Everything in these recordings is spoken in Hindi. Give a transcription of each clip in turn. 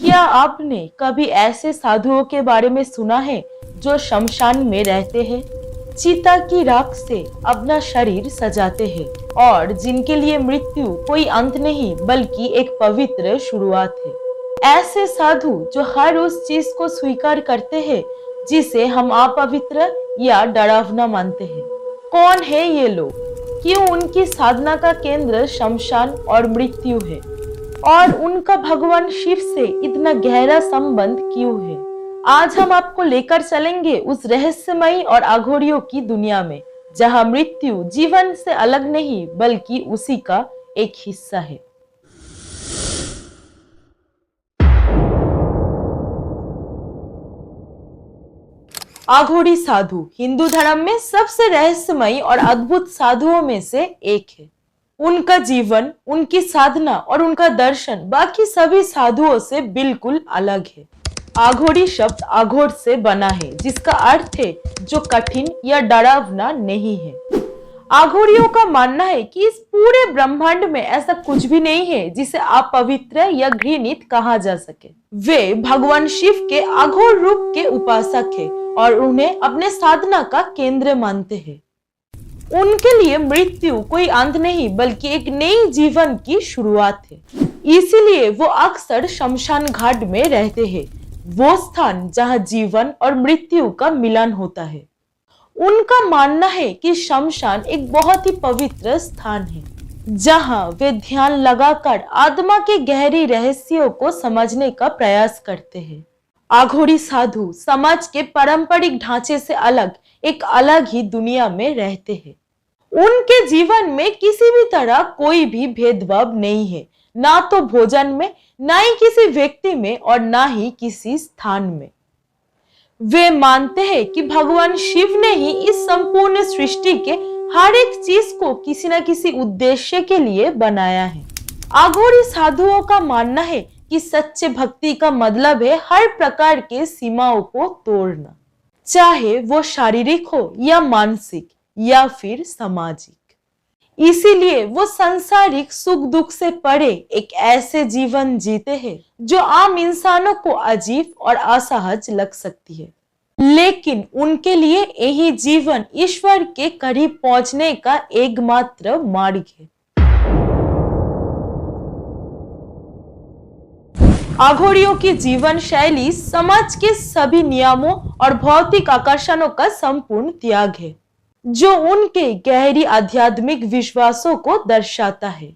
क्या आपने कभी ऐसे साधुओं के बारे में सुना है जो शमशान में रहते हैं, चिता की राख से अपना शरीर सजाते हैं और जिनके लिए मृत्यु कोई अंत नहीं बल्कि एक पवित्र शुरुआत है। ऐसे साधु जो हर उस चीज को स्वीकार करते हैं जिसे हम अपवित्र या डरावना मानते हैं। कौन है ये लोग? क्यों उनकी साधना का केंद्र शमशान और मृत्यु है? और उनका भगवान शिव से इतना गहरा संबंध क्यों है? आज हम आपको लेकर चलेंगे उस रहस्यमयी और अघोरियों की दुनिया में, जहां मृत्यु जीवन से अलग नहीं बल्कि उसी का एक हिस्सा है। अघोरी साधु हिंदू धर्म में सबसे रहस्यमयी और अद्भुत साधुओं में से एक है। उनका जीवन, उनकी साधना और उनका दर्शन बाकी सभी साधुओं से बिल्कुल अलग है। अघोरी शब्द अघोर से बना है, जिसका अर्थ है जो कठिन या डरावना नहीं है। अघोरियों का मानना है कि इस पूरे ब्रह्मांड में ऐसा कुछ भी नहीं है जिसे अपवित्र या घृणित कहा जा सके। वे भगवान शिव के अघोर रूप के उपासक हैं और उन्हें अपने साधना का केंद्र मानते हैं। उनके लिए मृत्यु कोई अंत नहीं बल्कि एक नई जीवन की शुरुआत है। इसीलिए वो अक्सर शमशान घाट में रहते हैं, वो स्थान जहां जीवन और मृत्यु का मिलन होता है। उनका मानना है कि शमशान एक बहुत ही पवित्र स्थान है, जहां वे ध्यान लगाकर आत्मा के गहरी रहस्यों को समझने का प्रयास करते हैं। अघोरी साधु समाज के पारंपरिक ढांचे से अलग एक अलग ही दुनिया में रहते हैं। उनके जीवन में किसी भी तरह कोई भी भेदभाव नहीं है, ना तो भोजन में, ना ही किसी व्यक्ति में और ना ही किसी स्थान में। वे मानते हैं कि भगवान शिव ने ही इस संपूर्ण सृष्टि के हर एक चीज को किसी न किसी उद्देश्य के लिए बनाया है। अघोरी साधुओं का मानना है कि सच्चे भक्ति का मतलब है हर प्रकार के सीमाओं को तोड़ना, चाहे वो शारीरिक हो या मानसिक या फिर सामाजिक। इसीलिए वो सांसारिक सुख दुख से परे एक ऐसे जीवन जीते हैं जो आम इंसानों को अजीब और असहज लग सकती है, लेकिन उनके लिए यही जीवन ईश्वर के करीब पहुंचने का एकमात्र मार्ग है। अघोरियों की जीवन शैली समाज के सभी नियमों और भौतिक आकर्षणों का संपूर्ण त्याग है, जो उनके गहरी आध्यात्मिक विश्वासों को दर्शाता है।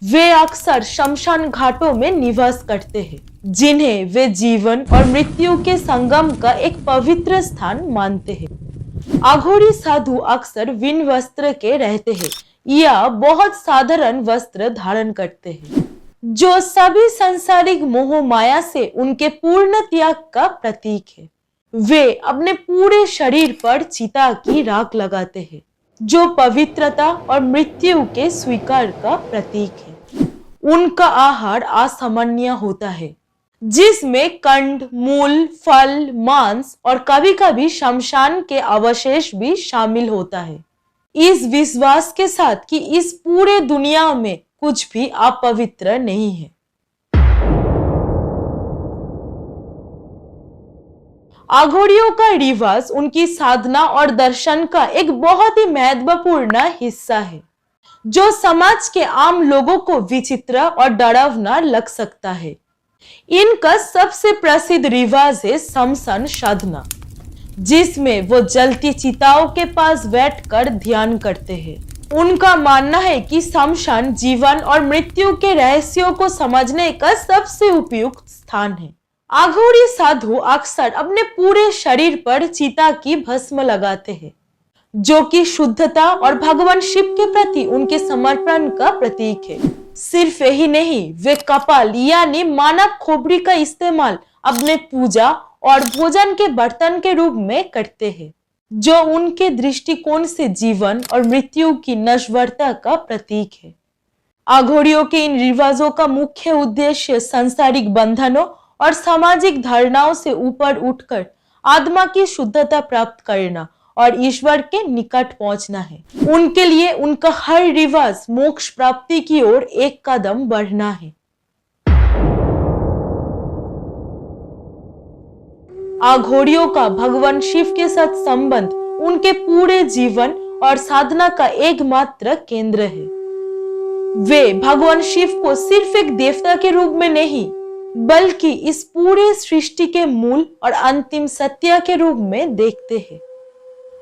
वे अक्सर शमशान घाटों में निवास करते हैं, जिन्हें वे जीवन और मृत्यु के संगम का एक पवित्र स्थान मानते हैं। अघोरी साधु अक्सर बिन वस्त्र के रहते हैं या बहुत साधारण वस्त्र धारण करते हैं, जो सभी सांसारिक मोह माया से उनके पूर्ण त्याग का प्रतीक है। वे अपने पूरे शरीर पर चिता की राख लगाते हैं, जो पवित्रता और मृत्यु के स्वीकार का प्रतीक है। उनका आहार असामान्य होता है, जिसमें कंड, मूल, फल, मांस और कभी कभी शमशान के अवशेष भी शामिल होता है, इस विश्वास के साथ कि इस पूरे दुनिया में कुछ भी अपवित्र नहीं है। अघोरियों का रिवाज उनकी साधना और दर्शन का एक बहुत ही महत्वपूर्ण हिस्सा है, जो समाज के आम लोगों को विचित्र और डरावना लग सकता है। इनका सबसे प्रसिद्ध रिवाज है शमशान साधना, जिसमें वो जलती चिताओं के पास बैठकर ध्यान करते हैं। उनका मानना है कि शमशान जीवन और मृत्यु के रहस्यों को समझने का सबसे उपयुक्त स्थान है। अघोरी साधु अक्सर अपने पूरे शरीर पर चिता की भस्म लगाते हैं, जो कि शुद्धता और भगवान शिव के प्रति उनके समर्पण का प्रतीक है। सिर्फ यही नहीं, वे कपाल यानी मानव खोपड़ी का इस्तेमाल अपने पूजा और भोजन के बर्तन के रूप में करते हैं, जो उनके दृष्टिकोण से जीवन और मृत्यु की नश्वरता का प्रतीक है। अघोरियों के इन रिवाजों का मुख्य उद्देश्य सांसारिक बंधनों और सामाजिक धारणाओं से ऊपर उठकर आत्मा की शुद्धता प्राप्त करना और ईश्वर के निकट पहुंचना है। उनके लिए उनका हर रिवाज मोक्ष प्राप्ति की ओर एक कदम बढ़ना है। आघोड़ियों का भगवान शिव के साथ संबंध उनके पूरे जीवन और साधना का एकमात्र केंद्र है। वे भगवान शिव को सिर्फ एक देवता के रूप में नहीं, बल्कि इस पूरे सृष्टि के मूल और अंतिम सत्य के रूप में देखते हैं।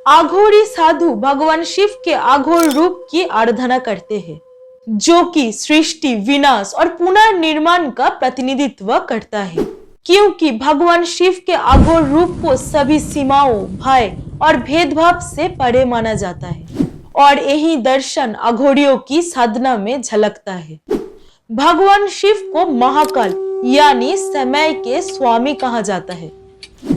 आघोड़ी साधु भगवान शिव के आघोर रूप की आराधना करते हैं, जो कि सृष्टि विनाश और पुनर्निर्माण का प्रतिनिधित्व करता है, क्योंकि भगवान शिव के आघोर रूप को सभी सीमाओं, भय और भेदभाव से परे माना जाता है और यही दर्शन आघोड़ियों की साधना में झलकता है। भगवान शिव को महाकाल यानी समय के स्वामी कहा जाता है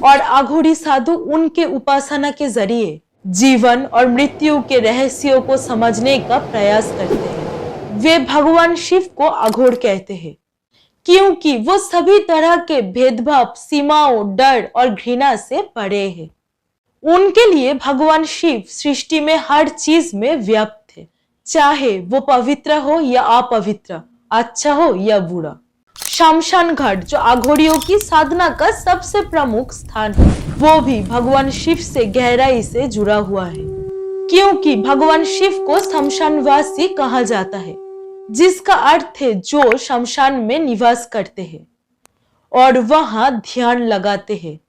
और आघोड़ी साधु उनके उपासना के जरिए जीवन और मृत्यु के रहस्यों को समझने का प्रयास करते हैं। वे भगवान शिव को आघोड़ कहते हैं क्योंकि वो सभी तरह के भेदभाव, सीमाओं, डर और घृणा से परे हैं। उनके लिए भगवान शिव सृष्टि में हर चीज में व्याप्त है, चाहे वो पवित्र हो या अपवित्र, अच्छा हो या बुरा। शमशान घाट, जो आघोड़ियों की साधना का सबसे प्रमुख स्थान है, वो भी भगवान शिव से गहराई से जुड़ा हुआ है, क्योंकि भगवान शिव को शमशानवासी कहा जाता है, जिसका अर्थ है जो शमशान में निवास करते हैं और वहां ध्यान लगाते हैं।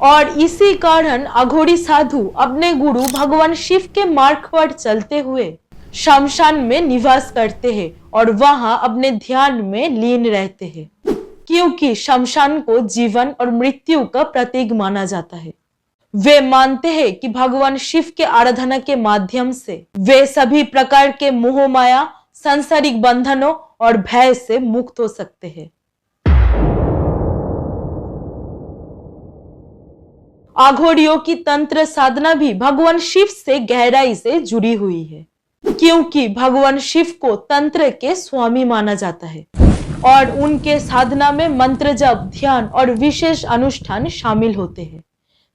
और इसी कारण आघोड़ी साधु अपने गुरु भगवान शिव के मार्ग पर चलते हुए शमशान में निवास करते हैं और वहां अपने ध्यान में लीन रहते हैं, क्योंकि शमशान को जीवन और मृत्यु का प्रतीक माना जाता है। वे मानते हैं कि भगवान शिव के आराधना के माध्यम से वे सभी प्रकार के मोह माया, सांसारिक बंधनों और भय से मुक्त हो सकते हैं। आघोड़ियों की तंत्र साधना भी भगवान शिव से गहराई से जुड़ी हुई है, क्योंकि भगवान शिव को तंत्र के स्वामी माना जाता है और उनके साधना में मंत्र जप, ध्यान और विशेष अनुष्ठान शामिल होते हैं।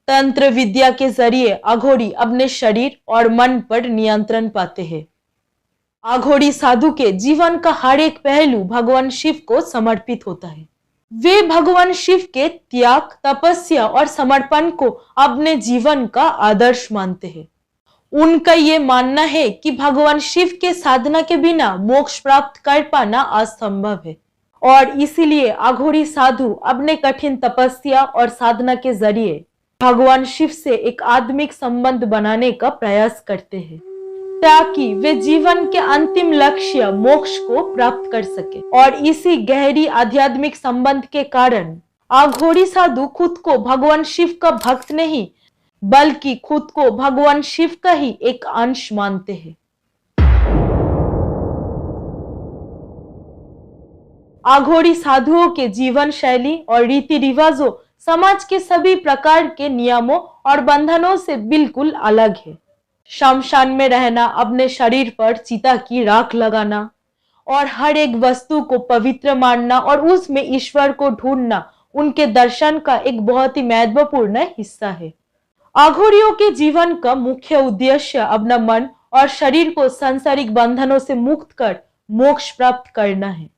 तंत्र विद्या के जरिए आघोड़ी अपने शरीर और मन पर नियंत्रण पाते हैं। आघोड़ी साधु के जीवन का हर एक पहलू भगवान शिव को समर्पित होता है। वे भगवान शिव के त्याग, तपस्या और समर्पण को अपने जीवन का आदर्श मानते हैं। उनका ये मानना है कि भगवान शिव के साधना के बिना मोक्ष प्राप्त कर पाना असंभव है और इसीलिए आघोड़ी साधु अपने कठिन तपस्या और साधना के जरिए भगवान शिव से एक आत्मिक संबंध बनाने का प्रयास करते हैं, ताकि वे जीवन के अंतिम लक्ष्य मोक्ष को प्राप्त कर सके। और इसी गहरी आध्यात्मिक संबंध के कारण आघोड़ी साधु खुद को भगवान शिव का भक्त नहीं, बल्कि खुद को भगवान शिव का ही एक अंश मानते हैं। आघोड़ी साधुओं के जीवन शैली और रीति रिवाजों समाज के सभी प्रकार के नियमों और बंधनों से बिल्कुल अलग है। शमशान में रहना, अपने शरीर पर चिता की राख लगाना और हर एक वस्तु को पवित्र मानना और उसमें ईश्वर को ढूंढना उनके दर्शन का एक बहुत ही महत्वपूर्ण हिस्सा है। आघोड़ियों के जीवन का मुख्य उद्देश्य अपना मन और शरीर को सांसारिक बंधनों से मुक्त कर मोक्ष प्राप्त करना है।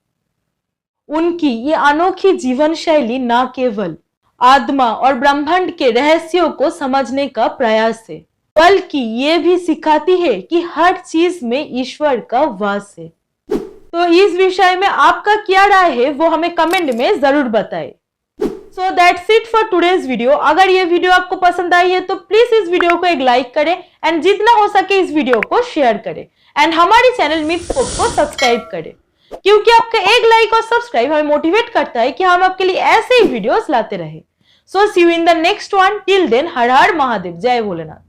उनकी ये अनोखी जीवन शैली न केवल आत्मा और ब्रह्मांड के रहस्यों को समझने का प्रयास है, बल्कि ये भी सिखाती है कि हर चीज में ईश्वर का वास है। तो इस विषय में आपका क्या राय है वो हमें कमेंट में जरूर बताएं। So that's it for today's video. अगर ये वीडियो आपको पसंद आई है तो प्लीज इस वीडियो को एक लाइक करें एंड जितना हो सके इस वीडियो को शेयर करें एंड हमारे चैनल मिथस्कोप को सब्सक्राइब करें, क्योंकि आपका एक लाइक और सब्सक्राइब हमें मोटिवेट करता है कि हम आपके लिए ऐसे ही वीडियोस लाते रहे। So see you in the next one. Till then, हर हर महादेव, जय भोलेनाथ।